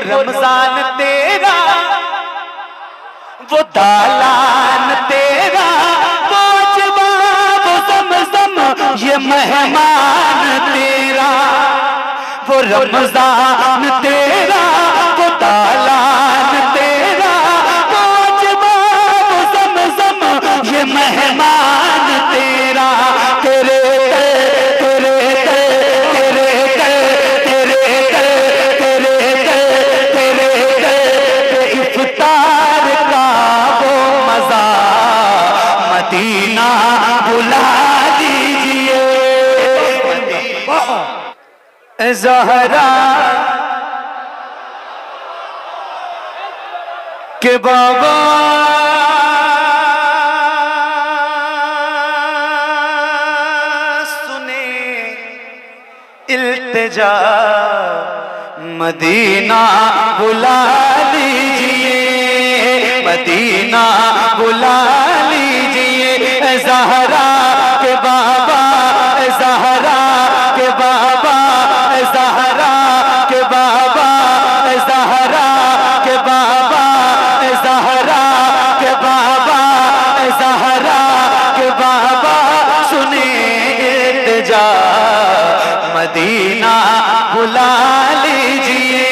रमजान तेरा, वो दालान तेरा, वो जवाब ज़मज़म ये मेहमान तेरा। वो रमजान तेरा, वो दालान तेरा, वो जवाब ज़मज़म ये मेहमान तेरा। तेरे तेरे तेरे तेरे तेरे तेरे इफ्तार का वो मजा मदीना बुला दीजिए। ज़हरा के बाबा सुने इल्तिजा, मदीना बुला लीजिए, मदीना बुला लीजिए। ज़हरा के बाबा, ज़हरा के बाबा, ज़हरा के बाबा, ज़हरा के बाबा, ज़हरा के बाबा, ज़हरा के बाबा सुने इल्तिजा, मदीना बुला लीजिए,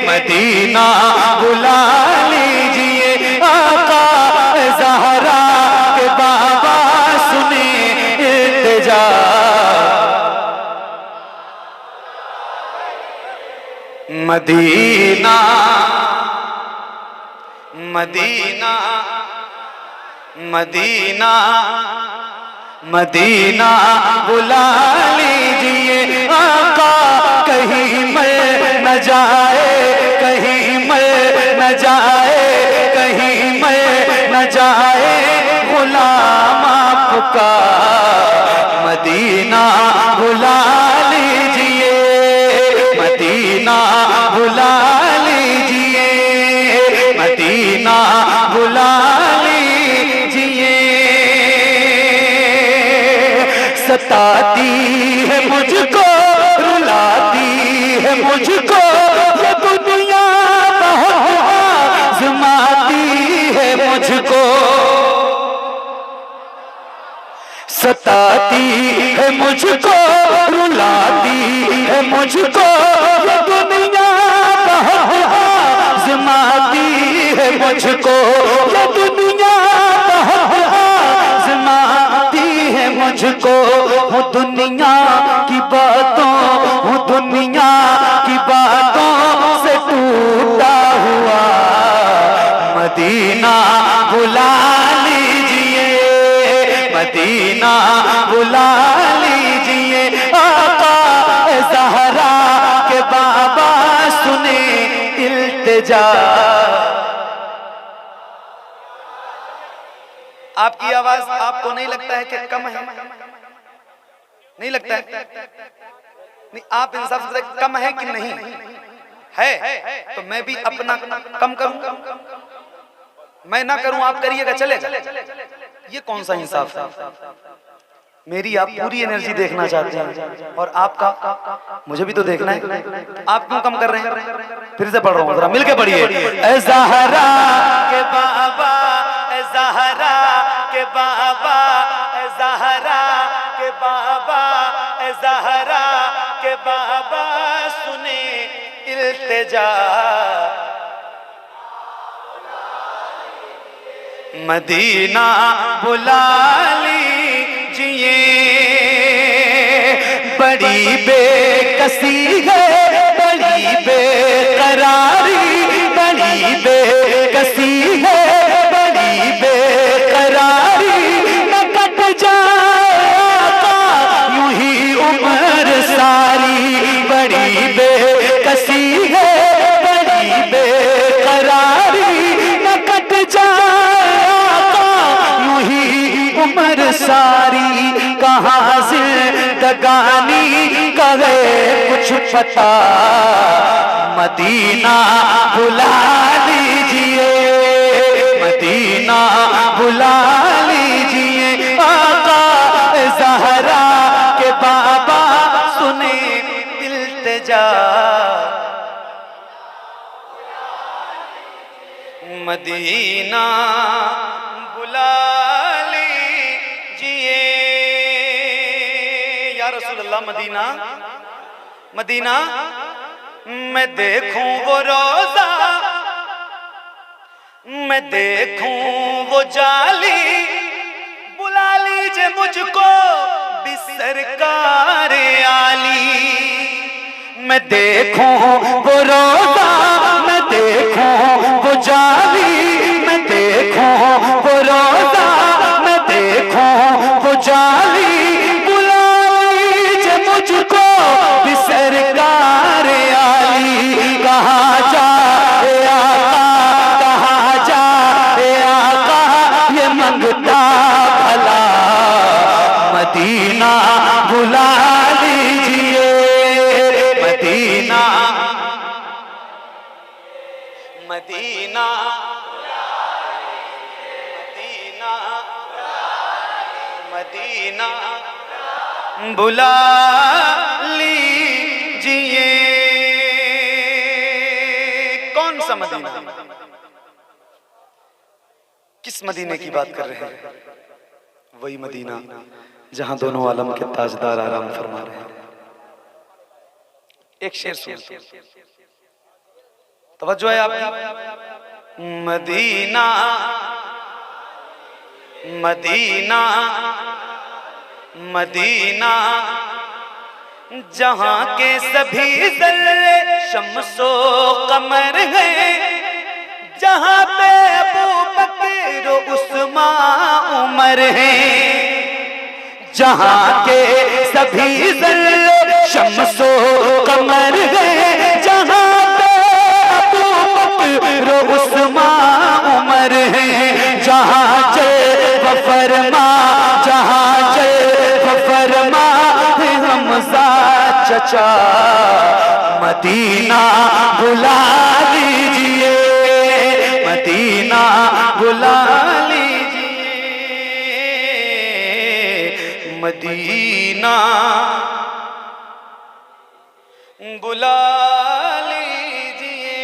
मदीना बुला लीजिए। आका ज़हरा के बाबा सुने इल्तिजा, मदीना मदीना मदीना मदीना बुला लीजिए। आका कहीं मर न जाए, कहीं मर न जाए, कहीं मर न जाए गुलाम आपका, मदीना बुला लीजिए, मदीना बुला लीजिए, मदीना बुला लीजिए। सताती है मुझको, रुलाती है मुझको ये दुनिया, बहुत आज़माती है मुझको। सताती है मुझको, रुलाती है मुझको ये दुनिया, बहुत आज़माती है मुझको। ये दुनिया बहुत आज़माती है मुझको। हूँ दुनिया की बातों, हूँ दुनिया की बातों से टूटा हुआ, मदीना बुला लीजिए, मदीना बुला लीजिए। आका ज़हरा के बाबा सुने इल्तिजा। आपकी आवाज आपको नहीं लगता है कि कम है? नहीं लगता है? नहीं, आप इंसाफ से कम है कि नहीं है? तो मैं भी अपना कम करूं, मैं ना करूं आप करिएगा, चलेगा? ये कौन सा इंसाफ है? मेरी आप पूरी एनर्जी देखना चाहते हैं और आपका मुझे भी तो देखना है। आप क्यों कम कर रहे हैं? फिर से पढ़ रहा हूं, जरा मिलके पढ़िए। ज़हरा के बाबा, ज़हरा के बाबा, ज़हरा के बाबा, ज़हरा के बाबा सुने इल्तिजा, मदीना बुला लीजिए। बड़ी बेकसी है, बड़ी बेकरारी, बड़ी बेकसी है, बड़ी बेकरारी, न कट जाएगा यूं ही उम्र सारी। बड़ी बेकसी है, बड़ी बेकरारी, न कट जाएगा यूं ही उम्र सारी। कहाँ जिंदगानी करे कुछ पता, मदीना बुला लीजिए, मदीना बुला लीजिए। आका ज़हरा के बाबा सुने इल्तिजा, मदीना बुला लीजिए या रसूल अल्लाह। मदीना मदीना मैं देखूं वो रोजा, मैं देखूं वो जाली, बुला लीजिए मुझको भी सरकार आली। मैं देखूं वो रोजा, मैं देखूं वो जाली, मैं देखूं वो रोजा, मैं देखूं वो जाली, बुला लीजिए मुझको भी सरकार आली। कहाँ जाए आका, कहाँ जाए आका, ये मंगता भला मदीना बुला लीजिए। मदीना मदीना मदीना मदीना बुला लीजिए। कौन सा मदीना? किस मदीने की बात कर रहे हैं? वही मदीना जहां दोनों आलम के ताजदार आराम फरमा रहे हैं। एक शेर सुन, तवज्जो है आपकी। मदीना मदीना मदीना जहां के सभी ज़र्रे शम्सो कमर हैं, जहां पे अबू बकर उस्मान उमर हैं, जहां के सभी ज़र्रे शम्सो कमर हैं, जहां पे अबू बकर उस्मान उमर हैं, जहां चल फरमा, जहां चल फरमा हमजा चचा, मदीना बुला लीजिए, मदीना बुला लीजिए, मदीना बुला लीजिए।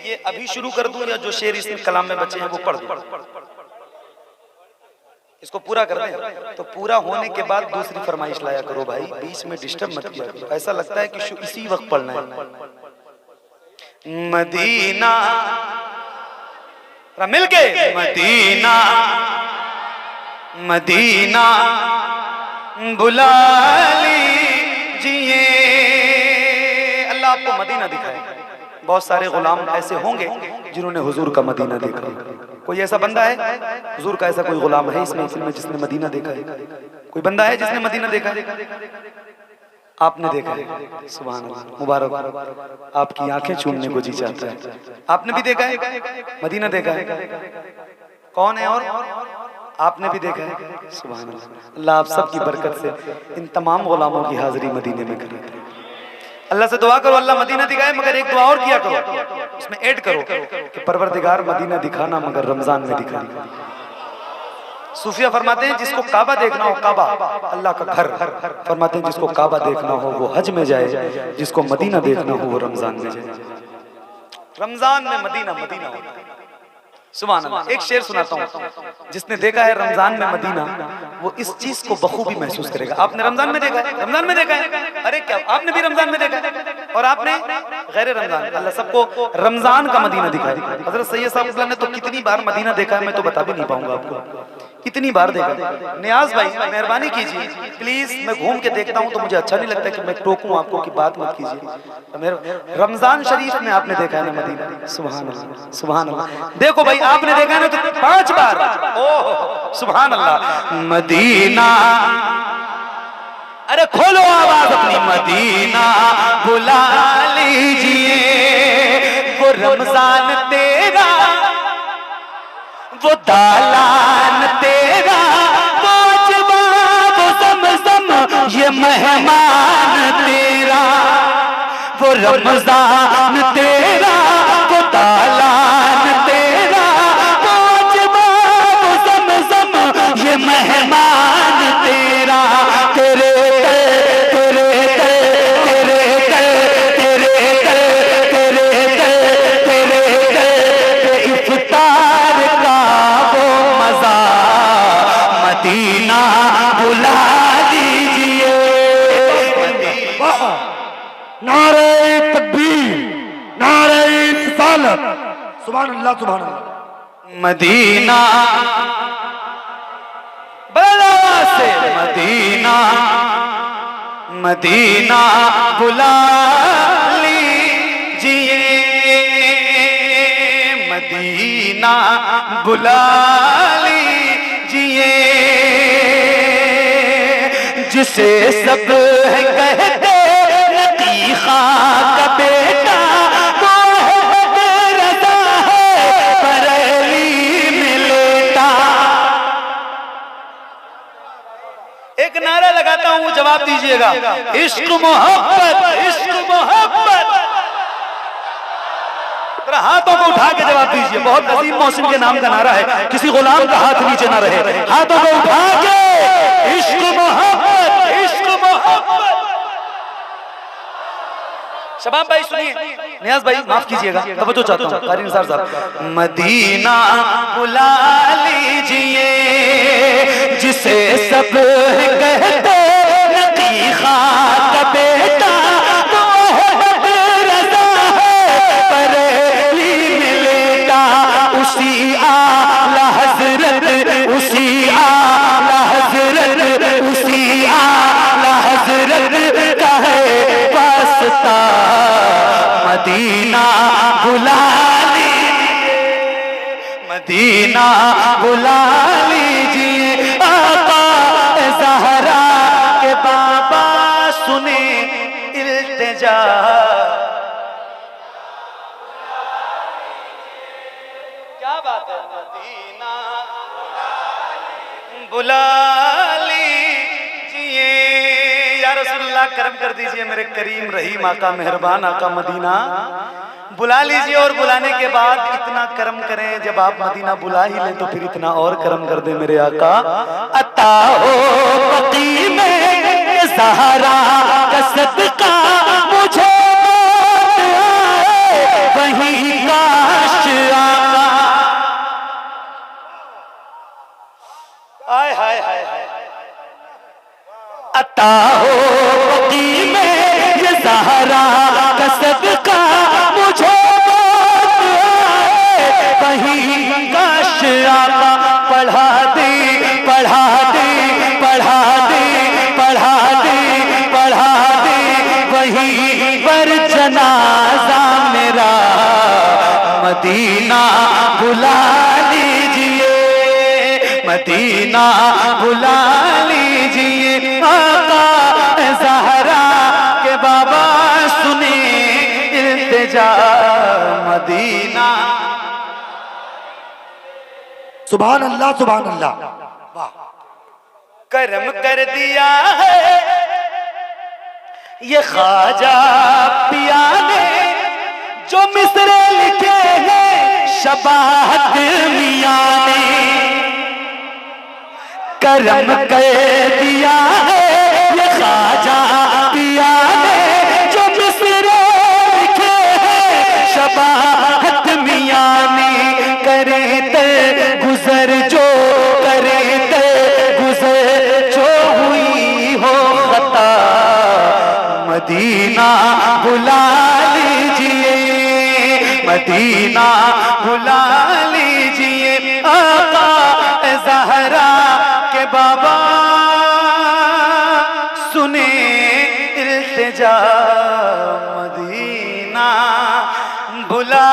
ये अभी शुरू कर दूं या जो शेर इस कलाम में बचे हैं वो पढ़ दूं? इसको पूरा कर दें तो पूरा होने के बाद दूसरी फरमाइश लाया करो भाई, बीच में डिस्टर्ब मत किया करो। ऐसा लगता है कि इसी वक्त पढ़ना है। मदीना मिल गए। मदीना मदीना बुला लीजिए। अल्लाह आपको मदीना दिखाए। बहुत सारे गुलाम ऐसे होंगे जिन्होंने हुजूर का मदीना देखा। कोई ऐसा बंदा है हुजूर का, ऐसा कोई गुलाम है इस महफिल में जिसने मदीना देखा है? कोई बंदा है जिसने मदीना देखा है? आपने देखा है? सुभान अल्लाह, मुबारक, आपकी आंखें चूमने को जी चाहता है। आपने भी देखा है? मदीना देखा है? कौन है और? आपने भी देखा है? सुभान अल्लाह। अल्लाह आप सबकी बरकत से इन तमाम गुलामों की हाजिरी मदीने में करे। अल्लाह से दुआ करो अल्लाह मदीना दिखाए, मगर एक दुआ और किया करो, उसमें ऐड करो कि परवरदिगार मदीना दिखाना मगर रमजान में दिखाना। सूफिया फरमाते हैं जिसको काबा देखना हो, काबा अल्लाह का घर, फरमाते हैं जिसको काबा देखना हो वो हज में जाए, जिसको मदीना देखना हो वो रमजान में जाए। रमजान में मदीना मदीना होता है। सुभान अल्लाह। एक शेर सुनाता हूँ, जिसने देखा है रमजान में मदीना वो इस चीज को बखूबी महसूस करेगा। आपने रमजान में देखा है? रमजान में देखा है? अरे क्या आपने भी रमजान में देखा है? और आपने गैर रमजान? अल्लाह सबको रमजान का मदीना दिखाए। हजरत सैयद साहब ने तो कितनी बार मदीना देखा है मैं तो बता भी नहीं पाऊंगा आपको, कितनी बार देखा। नियाज भाई मेहरबानी कीजिए प्लीज, मैं घूम के देखता हूँ तो मुझे अच्छा नहीं लगता कि मैं टोकूं आपको कि बात मत कीजिए। रमजान शरीफ में आपने देखा है ना मदीना? सुभान अल्लाह सुभान अल्लाह। देखो भाई आपने देखा है ना तो 5 बार। ओह सुभान अल्लाह। मदीना, अरे खोलो आवाज अपनी। मदीना बुला लीजिए, वो रमजान तेरा, वो दालान तेरा, वो जवाब ज़मज़म ये मेहमान तेरा, वो रमजान तेरा, वो दालान तेरा, वो जवाब ज़मज़म ये मेहमान तेरा। तेरे नारे तकबीर, नारे रिसालत, सुभान अल्लाह सुभान अल्लाह। मदीना बड़ा से मदीना, मदीना बुला लीजिए, मदीना बुला लीजिए, जिसे सब कहते लतीफा का बेटा, वो है रज़ा है बरेली में लेटा। एक नारा लगाता हूं, जवाब दीजिएगा। इश्क मोहब्बत, इश्क मोहब्बत। हाथों को उठा के जवाब दीजिए। बहुत अजीम मौसम के नाम का नारा है, किसी गुलाम का हाथ नीचे ना रहे। हाथों को उठा के इश्क मोहब्बत, इश्क मोहब्बत। शबाब भाई सुनिए, नियाज भाई माफ कीजिएगा, तवज्जो चाहता हूं। कारी निसार साहब, मदीना बुला लीजिए, जिसे सब कहते लतीफा का बेटा, वो है रज़ा है बरेली में लेटा। उसी आला हज़रत, उसी आला हज़रत, उसी आला हज़रत का है वास्ता, मदीना बुला लीजिए, मदीना बुला लीजिए। आका ज़हरा के बाबा सुने इल्तिजा, क्या बात है। मदीना बुला लीजिए, या रसूलुल्लाह करम कर दीजिए मेरे करीम रहीम आका मेहरबान आका, मदीना बुला लीजिए। और बुलाने के बाद इतना करम करें, जब आप मदीना बुला ही लें तो फिर इतना और करम कर दे मेरे आका। अता हो बकी में ज़हरा का सदका, मुझे वही काश आका। हाय हाय हाय हाय। अता हो बकी में ये ज़हरा का सदका, मुझे वही काश आका। पढ़ा दे पढ़ा दे पढ़ा दे पढ़ा दे पढ़ा दे, वही पर जनाजा मेरा, मदीना बुला लीजिए, मदीना बुला लीजिए। आका ज़हरा के बाबा सुने इल्तिजा, मदीना। सुभान अल्लाह सुभान अल्लाह। करम कर दिया है ये ख्वाजा पिया ने, जो मिसरे लिखे हैं शबाहत मियां ने। करम कर दिया है ये ख्वाजा पिया ने, जो मिसरे लिखे हैं शबाहत मियां ने। करे दर गुजर जो, करे दर गुजर जो हुई हो खता, मदीना बुला लीजिए, मदीना बुला लीजिए। आका ज़हरा के बाबा सुने इल्तिजा, मदीना बुला